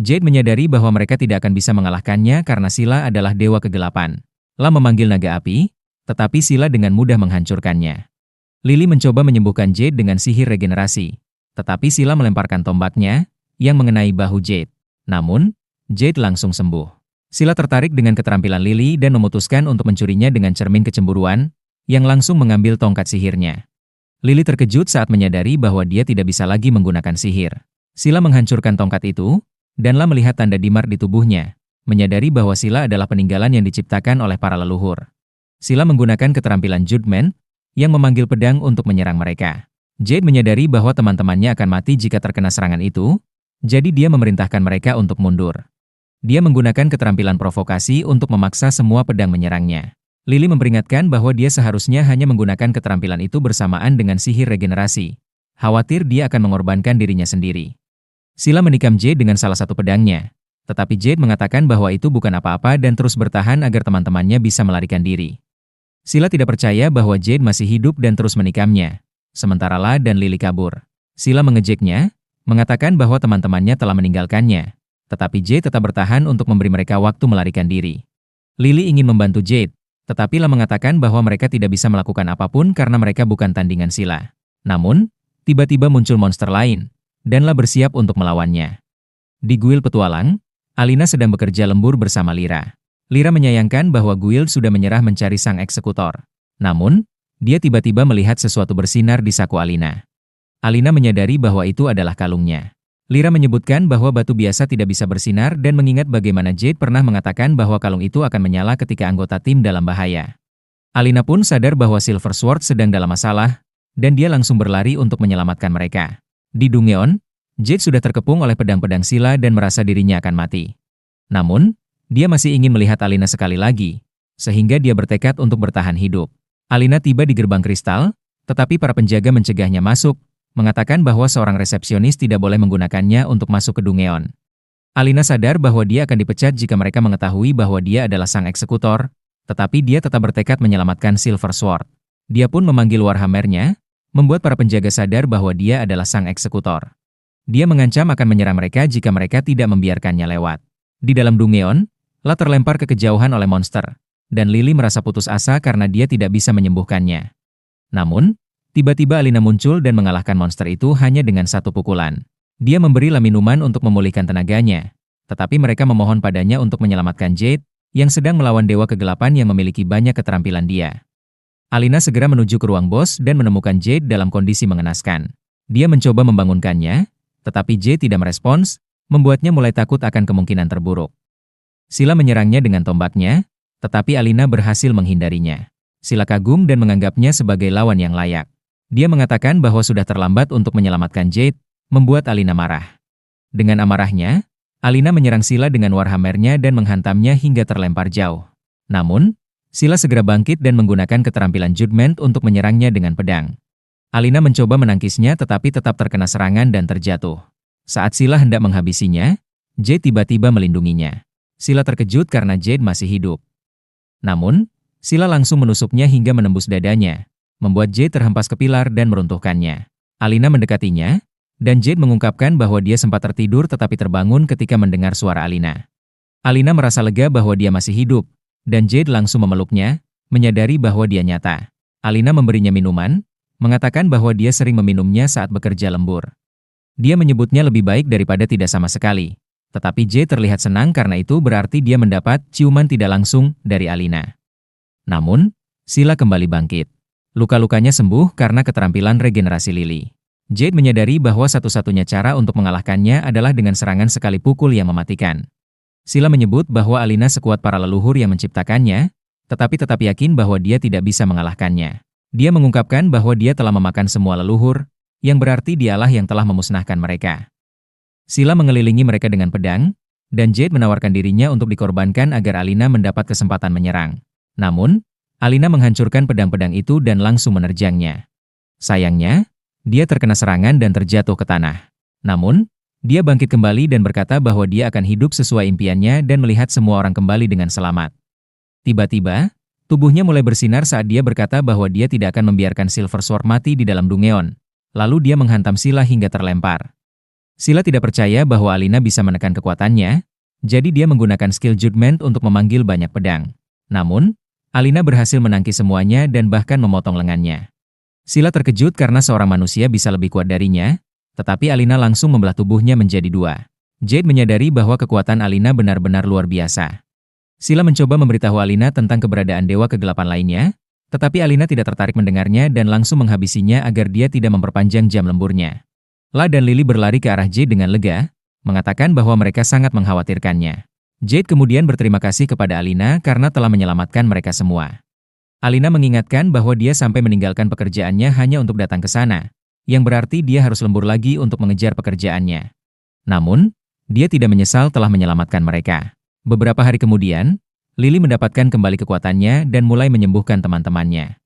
Jade menyadari bahwa mereka tidak akan bisa mengalahkannya karena Sila adalah dewa kegelapan. La memanggil naga api, tetapi Sila dengan mudah menghancurkannya. Lily mencoba menyembuhkan Jade dengan sihir regenerasi, tetapi Sila melemparkan tombaknya yang mengenai bahu Jade. Namun, Jade langsung sembuh. Sila tertarik dengan keterampilan Lily dan memutuskan untuk mencurinya dengan cermin kecemburuan, yang langsung mengambil tongkat sihirnya. Lily terkejut saat menyadari bahwa dia tidak bisa lagi menggunakan sihir. Sila menghancurkan tongkat itu, dan La melihat tanda dimar di tubuhnya, menyadari bahwa Sila adalah peninggalan yang diciptakan oleh para leluhur. Sila menggunakan keterampilan Judgment, yang memanggil pedang untuk menyerang mereka. Jade menyadari bahwa teman-temannya akan mati jika terkena serangan itu, jadi dia memerintahkan mereka untuk mundur. Dia menggunakan keterampilan provokasi untuk memaksa semua pedang menyerangnya. Lily memperingatkan bahwa dia seharusnya hanya menggunakan keterampilan itu bersamaan dengan sihir regenerasi. Khawatir dia akan mengorbankan dirinya sendiri. Sila menikam Jade dengan salah satu pedangnya, tetapi Jade mengatakan bahwa itu bukan apa-apa dan terus bertahan agar teman-temannya bisa melarikan diri. Sila tidak percaya bahwa Jade masih hidup dan terus menikamnya, sementara La dan Lily kabur. Sila mengejeknya, mengatakan bahwa teman-temannya telah meninggalkannya, tetapi Jade tetap bertahan untuk memberi mereka waktu melarikan diri. Lily ingin membantu Jade, tetapi La mengatakan bahwa mereka tidak bisa melakukan apapun karena mereka bukan tandingan Sila. Namun, tiba-tiba muncul monster lain, dan La bersiap untuk melawannya. Di Guild Petualang, Alina sedang bekerja lembur bersama Lyra. Lyra menyayangkan bahwa Guild sudah menyerah mencari sang eksekutor. Namun, dia tiba-tiba melihat sesuatu bersinar di saku Alina. Alina menyadari bahwa itu adalah kalungnya. Lyra menyebutkan bahwa batu biasa tidak bisa bersinar dan mengingat bagaimana Jade pernah mengatakan bahwa kalung itu akan menyala ketika anggota tim dalam bahaya. Alina pun sadar bahwa Silver Sword sedang dalam masalah, dan dia langsung berlari untuk menyelamatkan mereka. Di Dungeon, Jade sudah terkepung oleh pedang-pedang Sila dan merasa dirinya akan mati. Namun, dia masih ingin melihat Alina sekali lagi, sehingga dia bertekad untuk bertahan hidup. Alina tiba di gerbang kristal, tetapi para penjaga mencegahnya masuk, mengatakan bahwa seorang resepsionis tidak boleh menggunakannya untuk masuk ke Dungeon. Alina sadar bahwa dia akan dipecat jika mereka mengetahui bahwa dia adalah sang eksekutor, tetapi dia tetap bertekad menyelamatkan Silver Sword. Dia pun memanggil Warhammer-nya, membuat para penjaga sadar bahwa dia adalah sang eksekutor. Dia mengancam akan menyerang mereka jika mereka tidak membiarkannya lewat. Di dalam Dungeon, La terlempar ke kejauhan oleh monster, dan Lily merasa putus asa karena dia tidak bisa menyembuhkannya. Namun, tiba-tiba Alina muncul dan mengalahkan monster itu hanya dengan satu pukulan. Dia memberi La minuman untuk memulihkan tenaganya, tetapi mereka memohon padanya untuk menyelamatkan Jade, yang sedang melawan dewa kegelapan yang memiliki banyak keterampilan dia. Alina segera menuju ke ruang bos dan menemukan Jade dalam kondisi mengenaskan. Dia mencoba membangunkannya, tetapi Jade tidak merespons, membuatnya mulai takut akan kemungkinan terburuk. Sila menyerangnya dengan tombaknya, tetapi Alina berhasil menghindarinya. Sila kagum dan menganggapnya sebagai lawan yang layak. Dia mengatakan bahwa sudah terlambat untuk menyelamatkan Jade, membuat Alina marah. Dengan amarahnya, Alina menyerang Sila dengan Warhammer-nya dan menghantamnya hingga terlempar jauh. Namun, Sila segera bangkit dan menggunakan keterampilan Judgment untuk menyerangnya dengan pedang. Alina mencoba menangkisnya tetapi tetap terkena serangan dan terjatuh. Saat Sila hendak menghabisinya, Jade tiba-tiba melindunginya. Sila terkejut karena Jade masih hidup. Namun, Sila langsung menusuknya hingga menembus dadanya, membuat Jade terhempas ke pilar dan meruntuhkannya. Alina mendekatinya, dan Jade mengungkapkan bahwa dia sempat tertidur tetapi terbangun ketika mendengar suara Alina. Alina merasa lega bahwa dia masih hidup, dan Jade langsung memeluknya, menyadari bahwa dia nyata. Alina memberinya minuman, mengatakan bahwa dia sering meminumnya saat bekerja lembur. Dia menyebutnya lebih baik daripada tidak sama sekali. Tetapi Jade terlihat senang karena itu berarti dia mendapat ciuman tidak langsung dari Alina. Namun, Sila kembali bangkit. Luka-lukanya sembuh karena keterampilan regenerasi Lily. Jade menyadari bahwa satu-satunya cara untuk mengalahkannya adalah dengan serangan sekali pukul yang mematikan. Sila menyebut bahwa Alina sekuat para leluhur yang menciptakannya, tetapi tetap yakin bahwa dia tidak bisa mengalahkannya. Dia mengungkapkan bahwa dia telah memakan semua leluhur, yang berarti dialah yang telah memusnahkan mereka. Sila mengelilingi mereka dengan pedang, dan Jade menawarkan dirinya untuk dikorbankan agar Alina mendapat kesempatan menyerang. Namun, Alina menghancurkan pedang-pedang itu dan langsung menerjangnya. Sayangnya, dia terkena serangan dan terjatuh ke tanah. Namun, dia bangkit kembali dan berkata bahwa dia akan hidup sesuai impiannya dan melihat semua orang kembali dengan selamat. Tiba-tiba, tubuhnya mulai bersinar saat dia berkata bahwa dia tidak akan membiarkan Silver Sword mati di dalam Dungeon. Lalu dia menghantam Sila hingga terlempar. Sila tidak percaya bahwa Alina bisa menekan kekuatannya, jadi dia menggunakan skill judgment untuk memanggil banyak pedang. Namun, Alina berhasil menangkis semuanya dan bahkan memotong lengannya. Sila terkejut karena seorang manusia bisa lebih kuat darinya, tetapi Alina langsung membelah tubuhnya menjadi dua. Jade menyadari bahwa kekuatan Alina benar-benar luar biasa. Sila mencoba memberitahu Alina tentang keberadaan Dewa Kegelapan lainnya, tetapi Alina tidak tertarik mendengarnya dan langsung menghabisinya agar dia tidak memperpanjang jam lemburnya. La dan Lily berlari ke arah Jade dengan lega, mengatakan bahwa mereka sangat mengkhawatirkannya. Jade kemudian berterima kasih kepada Alina karena telah menyelamatkan mereka semua. Alina mengingatkan bahwa dia sampai meninggalkan pekerjaannya hanya untuk datang ke sana, yang berarti dia harus lembur lagi untuk mengejar pekerjaannya. Namun, dia tidak menyesal telah menyelamatkan mereka. Beberapa hari kemudian, Lily mendapatkan kembali kekuatannya dan mulai menyembuhkan teman-temannya.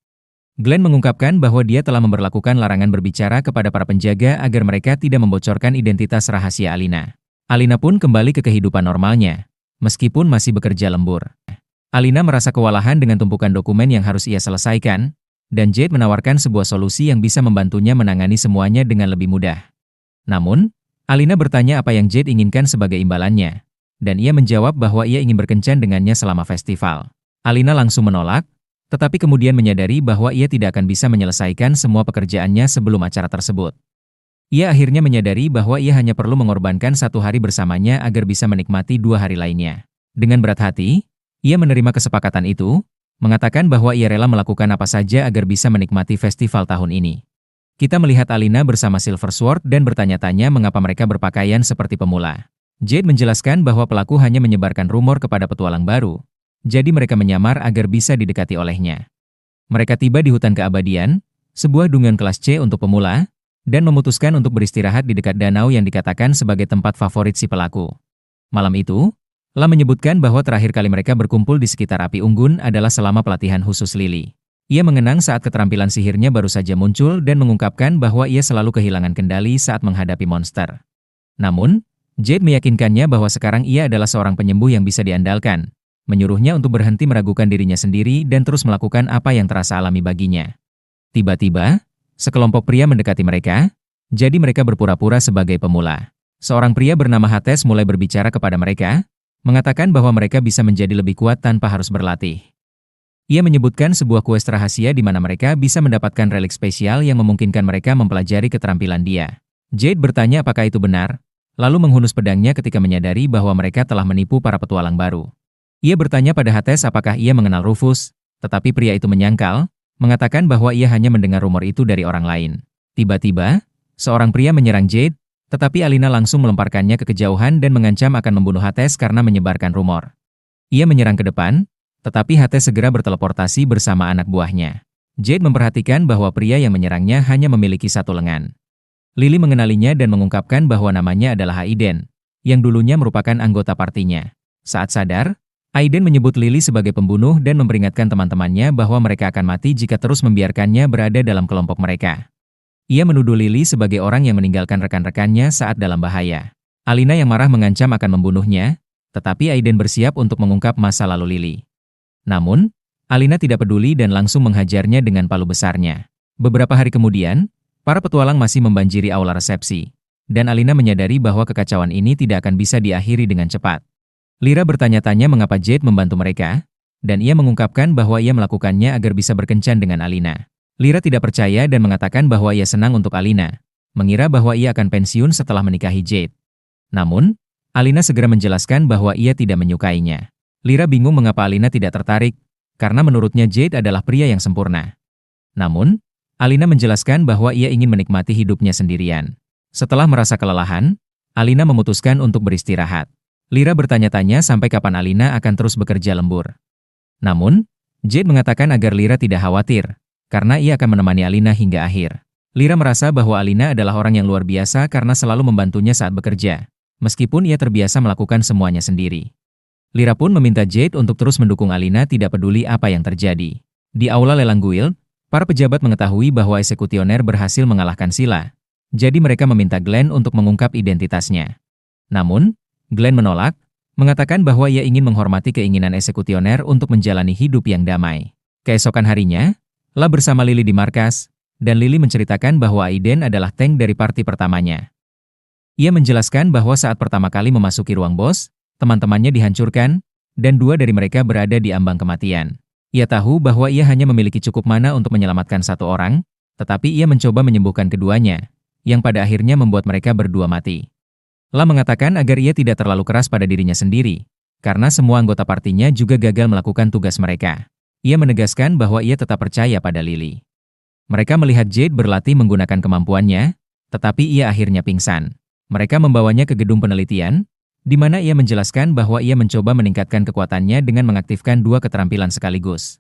Glenn mengungkapkan bahwa dia telah memberlakukan larangan berbicara kepada para penjaga agar mereka tidak membocorkan identitas rahasia Alina. Alina pun kembali ke kehidupan normalnya, meskipun masih bekerja lembur. Alina merasa kewalahan dengan tumpukan dokumen yang harus ia selesaikan, dan Jade menawarkan sebuah solusi yang bisa membantunya menangani semuanya dengan lebih mudah. Namun, Alina bertanya apa yang Jade inginkan sebagai imbalannya, dan ia menjawab bahwa ia ingin berkencan dengannya selama festival. Alina langsung menolak, tetapi kemudian menyadari bahwa ia tidak akan bisa menyelesaikan semua pekerjaannya sebelum acara tersebut. Ia akhirnya menyadari bahwa ia hanya perlu mengorbankan 1 hari bersamanya agar bisa menikmati 2 hari lainnya. Dengan berat hati, ia menerima kesepakatan itu, mengatakan bahwa ia rela melakukan apa saja agar bisa menikmati festival tahun ini. Kita melihat Alina bersama Silversword dan bertanya-tanya mengapa mereka berpakaian seperti pemula. Jade menjelaskan bahwa pelaku hanya menyebarkan rumor kepada petualang baru, jadi mereka menyamar agar bisa didekati olehnya. Mereka tiba di hutan keabadian, sebuah dungeon kelas C untuk pemula, dan memutuskan untuk beristirahat di dekat danau yang dikatakan sebagai tempat favorit si pelaku. Malam itu, La menyebutkan bahwa terakhir kali mereka berkumpul di sekitar api unggun adalah selama pelatihan khusus Lily. Ia mengenang saat keterampilan sihirnya baru saja muncul dan mengungkapkan bahwa ia selalu kehilangan kendali saat menghadapi monster. Namun, Jade meyakinkannya bahwa sekarang ia adalah seorang penyembuh yang bisa diandalkan, menyuruhnya untuk berhenti meragukan dirinya sendiri dan terus melakukan apa yang terasa alami baginya. Tiba-tiba, sekelompok pria mendekati mereka, jadi mereka berpura-pura sebagai pemula. Seorang pria bernama Hades mulai berbicara kepada mereka, mengatakan bahwa mereka bisa menjadi lebih kuat tanpa harus berlatih. Ia menyebutkan sebuah quest rahasia di mana mereka bisa mendapatkan relik spesial yang memungkinkan mereka mempelajari keterampilan dia. Jade bertanya apakah itu benar, lalu menghunus pedangnya ketika menyadari bahwa mereka telah menipu para petualang baru. Ia bertanya pada Hades apakah ia mengenal Rufus, tetapi pria itu menyangkal, mengatakan bahwa ia hanya mendengar rumor itu dari orang lain. Tiba-tiba, seorang pria menyerang Jade, tetapi Alina langsung melemparkannya ke kejauhan dan mengancam akan membunuh Hades karena menyebarkan rumor. Ia menyerang ke depan, tetapi Hades segera berteleportasi bersama anak buahnya. Jade memperhatikan bahwa pria yang menyerangnya hanya memiliki 1 lengan. Lily mengenalinya dan mengungkapkan bahwa namanya adalah Aiden, yang dulunya merupakan anggota partinya. Saat sadar, Aiden menyebut Lily sebagai pembunuh dan memperingatkan teman-temannya bahwa mereka akan mati jika terus membiarkannya berada dalam kelompok mereka. Ia menuduh Lily sebagai orang yang meninggalkan rekan-rekannya saat dalam bahaya. Alina yang marah mengancam akan membunuhnya, tetapi Aiden bersiap untuk mengungkap masa lalu Lily. Namun, Alina tidak peduli dan langsung menghajarnya dengan palu besarnya. Beberapa hari kemudian, para petualang masih membanjiri aula resepsi, dan Alina menyadari bahwa kekacauan ini tidak akan bisa diakhiri dengan cepat. Lyra bertanya-tanya mengapa Jade membantu mereka, dan ia mengungkapkan bahwa ia melakukannya agar bisa berkencan dengan Alina. Lyra tidak percaya dan mengatakan bahwa ia senang untuk Alina, mengira bahwa ia akan pensiun setelah menikahi Jade. Namun, Alina segera menjelaskan bahwa ia tidak menyukainya. Lyra bingung mengapa Alina tidak tertarik, karena menurutnya Jade adalah pria yang sempurna. Namun, Alina menjelaskan bahwa ia ingin menikmati hidupnya sendirian. Setelah merasa kelelahan, Alina memutuskan untuk beristirahat. Lyra bertanya-tanya sampai kapan Alina akan terus bekerja lembur. Namun, Jade mengatakan agar Lyra tidak khawatir, karena ia akan menemani Alina hingga akhir. Lyra merasa bahwa Alina adalah orang yang luar biasa karena selalu membantunya saat bekerja, meskipun ia terbiasa melakukan semuanya sendiri. Lyra pun meminta Jade untuk terus mendukung Alina tidak peduli apa yang terjadi. Di aula lelang guild, para pejabat mengetahui bahwa eksekusioner berhasil mengalahkan Sila, jadi mereka meminta Glenn untuk mengungkap identitasnya. Namun, Glenn menolak, mengatakan bahwa ia ingin menghormati keinginan eksekusioner untuk menjalani hidup yang damai. Keesokan harinya, La bersama Lily di markas, dan Lily menceritakan bahwa Aiden adalah tank dari parti pertamanya. Ia menjelaskan bahwa saat pertama kali memasuki ruang bos, teman-temannya dihancurkan, dan dua dari mereka berada di ambang kematian. Ia tahu bahwa ia hanya memiliki cukup mana untuk menyelamatkan satu orang, tetapi ia mencoba menyembuhkan keduanya, yang pada akhirnya membuat mereka berdua mati. La mengatakan agar ia tidak terlalu keras pada dirinya sendiri, karena semua anggota partinya juga gagal melakukan tugas mereka. Ia menegaskan bahwa ia tetap percaya pada Lily. Mereka melihat Jade berlatih menggunakan kemampuannya, tetapi ia akhirnya pingsan. Mereka membawanya ke gedung penelitian, di mana ia menjelaskan bahwa ia mencoba meningkatkan kekuatannya dengan mengaktifkan dua keterampilan sekaligus.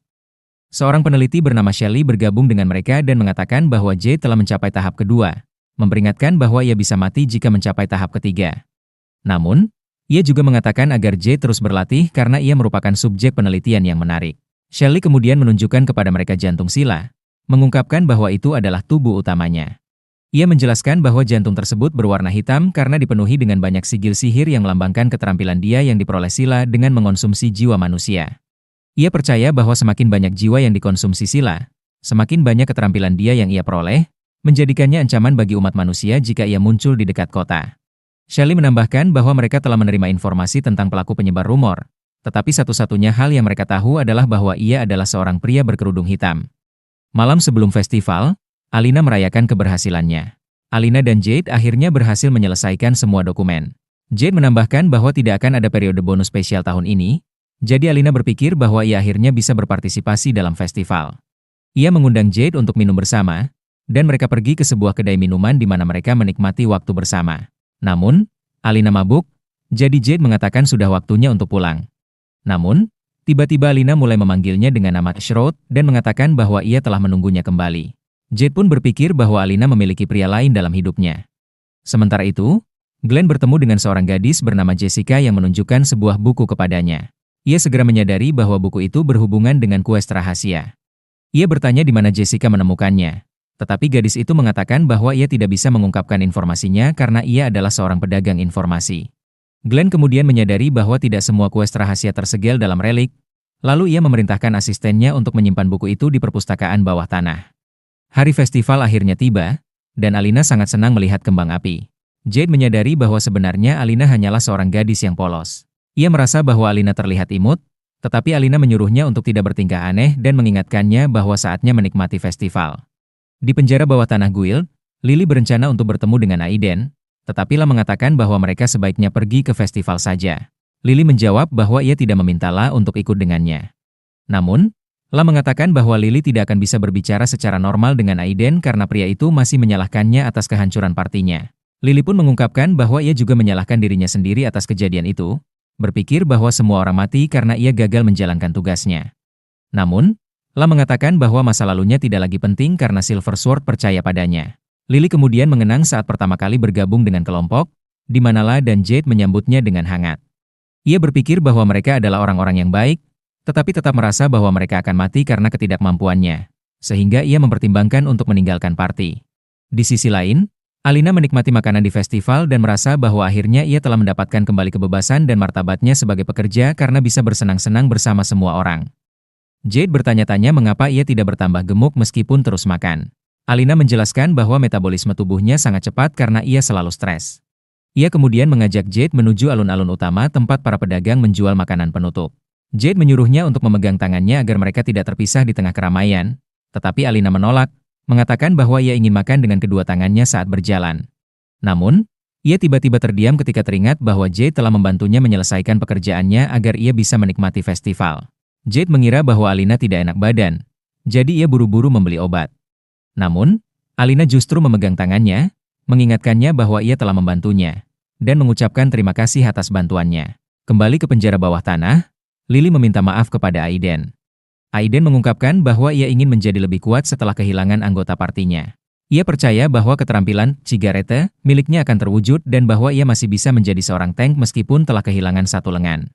Seorang peneliti bernama Shelley bergabung dengan mereka dan mengatakan bahwa Jade telah mencapai tahap kedua, memperingatkan bahwa ia bisa mati jika mencapai tahap ketiga. Namun, ia juga mengatakan agar Jade terus berlatih karena ia merupakan subjek penelitian yang menarik. Shelley kemudian menunjukkan kepada mereka jantung Sila, mengungkapkan bahwa itu adalah tubuh utamanya. Ia menjelaskan bahwa jantung tersebut berwarna hitam karena dipenuhi dengan banyak sigil sihir yang melambangkan keterampilan dia yang diperoleh Sila dengan mengonsumsi jiwa manusia. Ia percaya bahwa semakin banyak jiwa yang dikonsumsi Sila, semakin banyak keterampilan dia yang ia peroleh, menjadikannya ancaman bagi umat manusia jika ia muncul di dekat kota. Shelley menambahkan bahwa mereka telah menerima informasi tentang pelaku penyebar rumor, tetapi satu-satunya hal yang mereka tahu adalah bahwa ia adalah seorang pria berkerudung hitam. Malam sebelum festival, Alina merayakan keberhasilannya. Alina dan Jade akhirnya berhasil menyelesaikan semua dokumen. Jade menambahkan bahwa tidak akan ada periode bonus spesial tahun ini, jadi Alina berpikir bahwa ia akhirnya bisa berpartisipasi dalam festival. Ia mengundang Jade untuk minum bersama, dan mereka pergi ke sebuah kedai minuman di mana mereka menikmati waktu bersama. Namun, Alina mabuk, jadi Jade mengatakan sudah waktunya untuk pulang. Namun, tiba-tiba Alina mulai memanggilnya dengan nama Shroud dan mengatakan bahwa ia telah menunggunya kembali. Jade pun berpikir bahwa Alina memiliki pria lain dalam hidupnya. Sementara itu, Glenn bertemu dengan seorang gadis bernama Jessica yang menunjukkan sebuah buku kepadanya. Ia segera menyadari bahwa buku itu berhubungan dengan kuest rahasia. Ia bertanya di mana Jessica menemukannya, tetapi gadis itu mengatakan bahwa ia tidak bisa mengungkapkan informasinya karena ia adalah seorang pedagang informasi. Glenn kemudian menyadari bahwa tidak semua kuest rahasia tersegel dalam relik, lalu ia memerintahkan asistennya untuk menyimpan buku itu di perpustakaan bawah tanah. Hari festival akhirnya tiba, dan Alina sangat senang melihat kembang api. Jade menyadari bahwa sebenarnya Alina hanyalah seorang gadis yang polos. Ia merasa bahwa Alina terlihat imut, tetapi Alina menyuruhnya untuk tidak bertingkah aneh dan mengingatkannya bahwa saatnya menikmati festival. Di penjara bawah tanah Guild, Lily berencana untuk bertemu dengan Aiden, tetapi La mengatakan bahwa mereka sebaiknya pergi ke festival saja. Lily menjawab bahwa ia tidak meminta La untuk ikut dengannya. Namun, La mengatakan bahwa Lily tidak akan bisa berbicara secara normal dengan Aiden karena pria itu masih menyalahkannya atas kehancuran partinya. Lily pun mengungkapkan bahwa ia juga menyalahkan dirinya sendiri atas kejadian itu, berpikir bahwa semua orang mati karena ia gagal menjalankan tugasnya. Namun, La mengatakan bahwa masa lalunya tidak lagi penting karena Silver Sword percaya padanya. Lily kemudian mengenang saat pertama kali bergabung dengan kelompok, di mana La dan Jade menyambutnya dengan hangat. Ia berpikir bahwa mereka adalah orang-orang yang baik, tetapi tetap merasa bahwa mereka akan mati karena ketidakmampuannya, sehingga ia mempertimbangkan untuk meninggalkan party. Di sisi lain, Alina menikmati makanan di festival dan merasa bahwa akhirnya ia telah mendapatkan kembali kebebasan dan martabatnya sebagai pekerja karena bisa bersenang-senang bersama semua orang. Jade bertanya-tanya mengapa ia tidak bertambah gemuk meskipun terus makan. Alina menjelaskan bahwa metabolisme tubuhnya sangat cepat karena ia selalu stres. Ia kemudian mengajak Jade menuju alun-alun utama tempat para pedagang menjual makanan penutup. Jade menyuruhnya untuk memegang tangannya agar mereka tidak terpisah di tengah keramaian, tetapi Alina menolak, mengatakan bahwa ia ingin makan dengan kedua tangannya saat berjalan. Namun, ia tiba-tiba terdiam ketika teringat bahwa Jade telah membantunya menyelesaikan pekerjaannya agar ia bisa menikmati festival. Jade mengira bahwa Alina tidak enak badan, jadi ia buru-buru membeli obat. Namun, Alina justru memegang tangannya, mengingatkannya bahwa ia telah membantunya, dan mengucapkan terima kasih atas bantuannya. Kembali ke penjara bawah tanah, Lily meminta maaf kepada Aiden. Aiden mengungkapkan bahwa ia ingin menjadi lebih kuat setelah kehilangan anggota partinya. Ia percaya bahwa keterampilan Cigarette miliknya akan terwujud dan bahwa ia masih bisa menjadi seorang tank meskipun telah kehilangan satu lengan.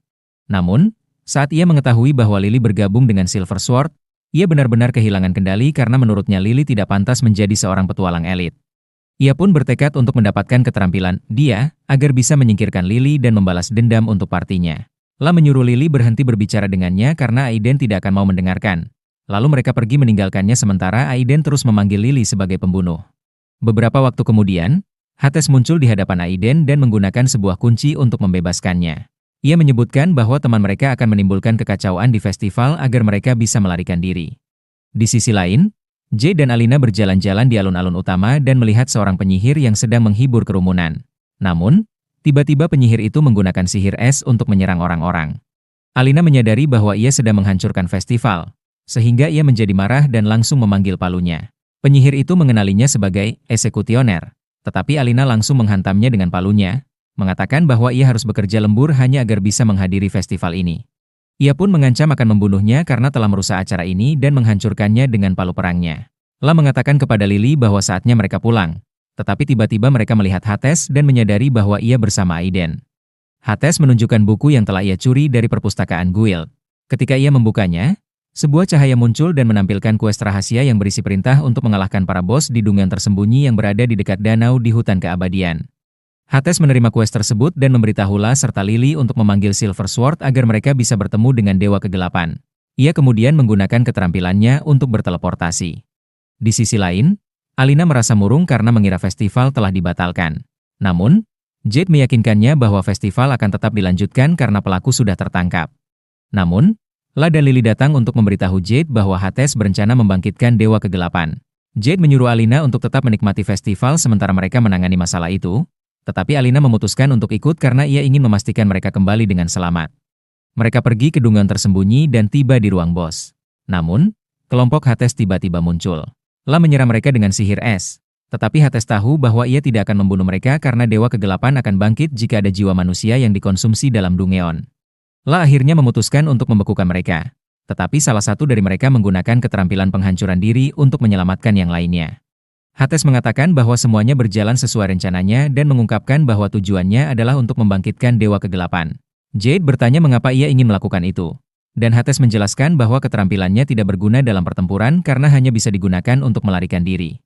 Namun, saat ia mengetahui bahwa Lily bergabung dengan Silver Sword, ia benar-benar kehilangan kendali karena menurutnya Lily tidak pantas menjadi seorang petualang elit. Ia pun bertekad untuk mendapatkan keterampilan dia agar bisa menyingkirkan Lily dan membalas dendam untuk partinya. La menyuruh Lily berhenti berbicara dengannya karena Aiden tidak akan mau mendengarkan. Lalu mereka pergi meninggalkannya sementara Aiden terus memanggil Lily sebagai pembunuh. Beberapa waktu kemudian, Hades muncul di hadapan Aiden dan menggunakan sebuah kunci untuk membebaskannya. Ia menyebutkan bahwa teman mereka akan menimbulkan kekacauan di festival agar mereka bisa melarikan diri. Di sisi lain, Jade dan Alina berjalan-jalan di alun-alun utama dan melihat seorang penyihir yang sedang menghibur kerumunan. Namun, tiba-tiba penyihir itu menggunakan sihir es untuk menyerang orang-orang. Alina menyadari bahwa ia sedang menghancurkan festival, sehingga ia menjadi marah dan langsung memanggil palunya. Penyihir itu mengenalinya sebagai eksekusioner, tetapi Alina langsung menghantamnya dengan palunya, mengatakan bahwa ia harus bekerja lembur hanya agar bisa menghadiri festival ini. Ia pun mengancam akan membunuhnya karena telah merusak acara ini dan menghancurkannya dengan palu perangnya. La mengatakan kepada Lily bahwa saatnya mereka pulang, tetapi tiba-tiba mereka melihat Hades dan menyadari bahwa ia bersama Aiden. Hades menunjukkan buku yang telah ia curi dari perpustakaan Guild. Ketika ia membukanya, sebuah cahaya muncul dan menampilkan quest rahasia yang berisi perintah untuk mengalahkan para bos di dungeon tersembunyi yang berada di dekat danau di hutan keabadian. Hades menerima quest tersebut dan memberitahu La serta Lily untuk memanggil Silver Sword agar mereka bisa bertemu dengan Dewa Kegelapan. Ia kemudian menggunakan keterampilannya untuk berteleportasi. Di sisi lain, Alina merasa murung karena mengira festival telah dibatalkan. Namun, Jade meyakinkannya bahwa festival akan tetap dilanjutkan karena pelaku sudah tertangkap. Namun, La dan Lily datang untuk memberitahu Jade bahwa Hades berencana membangkitkan Dewa Kegelapan. Jade menyuruh Alina untuk tetap menikmati festival sementara mereka menangani masalah itu, tetapi Alina memutuskan untuk ikut karena ia ingin memastikan mereka kembali dengan selamat. Mereka pergi ke dungeon tersembunyi dan tiba di ruang bos. Namun, kelompok Hades tiba-tiba muncul. La menyerang mereka dengan sihir es, tetapi Hades tahu bahwa ia tidak akan membunuh mereka karena Dewa Kegelapan akan bangkit jika ada jiwa manusia yang dikonsumsi dalam dungeon. La akhirnya memutuskan untuk membekukan mereka, tetapi salah satu dari mereka menggunakan keterampilan penghancuran diri untuk menyelamatkan yang lainnya. Hades mengatakan bahwa semuanya berjalan sesuai rencananya dan mengungkapkan bahwa tujuannya adalah untuk membangkitkan Dewa Kegelapan. Jade bertanya mengapa ia ingin melakukan itu. Dan Hades menjelaskan bahwa keterampilannya tidak berguna dalam pertempuran karena hanya bisa digunakan untuk melarikan diri.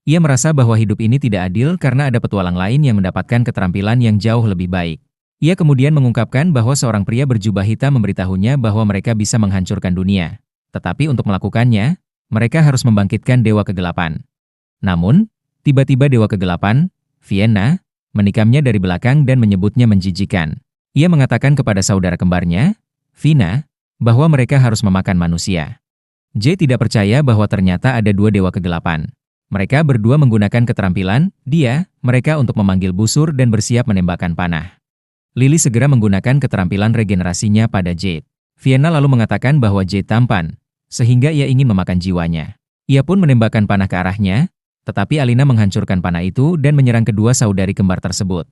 Ia merasa bahwa hidup ini tidak adil karena ada petualang lain yang mendapatkan keterampilan yang jauh lebih baik. Ia kemudian mengungkapkan bahwa seorang pria berjubah hitam memberitahunya bahwa mereka bisa menghancurkan dunia. Tetapi untuk melakukannya, mereka harus membangkitkan Dewa Kegelapan. Namun, tiba-tiba Dewa Kegelapan, Vienna, menikamnya dari belakang dan menyebutnya menjijikan. Ia mengatakan kepada saudara kembarnya, Vina, bahwa mereka harus memakan manusia. Jade tidak percaya bahwa ternyata ada dua Dewa Kegelapan. Mereka berdua menggunakan keterampilan, mereka untuk memanggil busur dan bersiap menembakkan panah. Lily segera menggunakan keterampilan regenerasinya pada Jade. Vienna lalu mengatakan bahwa Jade tampan, sehingga ia ingin memakan jiwanya. Ia pun menembakkan panah ke arahnya, tetapi Alina menghancurkan panah itu dan menyerang kedua saudari kembar tersebut.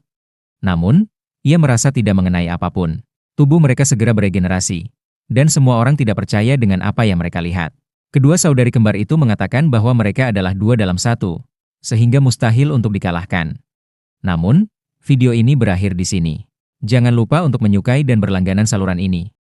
Namun, ia merasa tidak mengenai apapun. Tubuh mereka segera beregenerasi, dan semua orang tidak percaya dengan apa yang mereka lihat. Kedua saudari kembar itu mengatakan bahwa mereka adalah 2 dalam 1, sehingga mustahil untuk dikalahkan. Namun, video ini berakhir di sini. Jangan lupa untuk menyukai dan berlangganan saluran ini.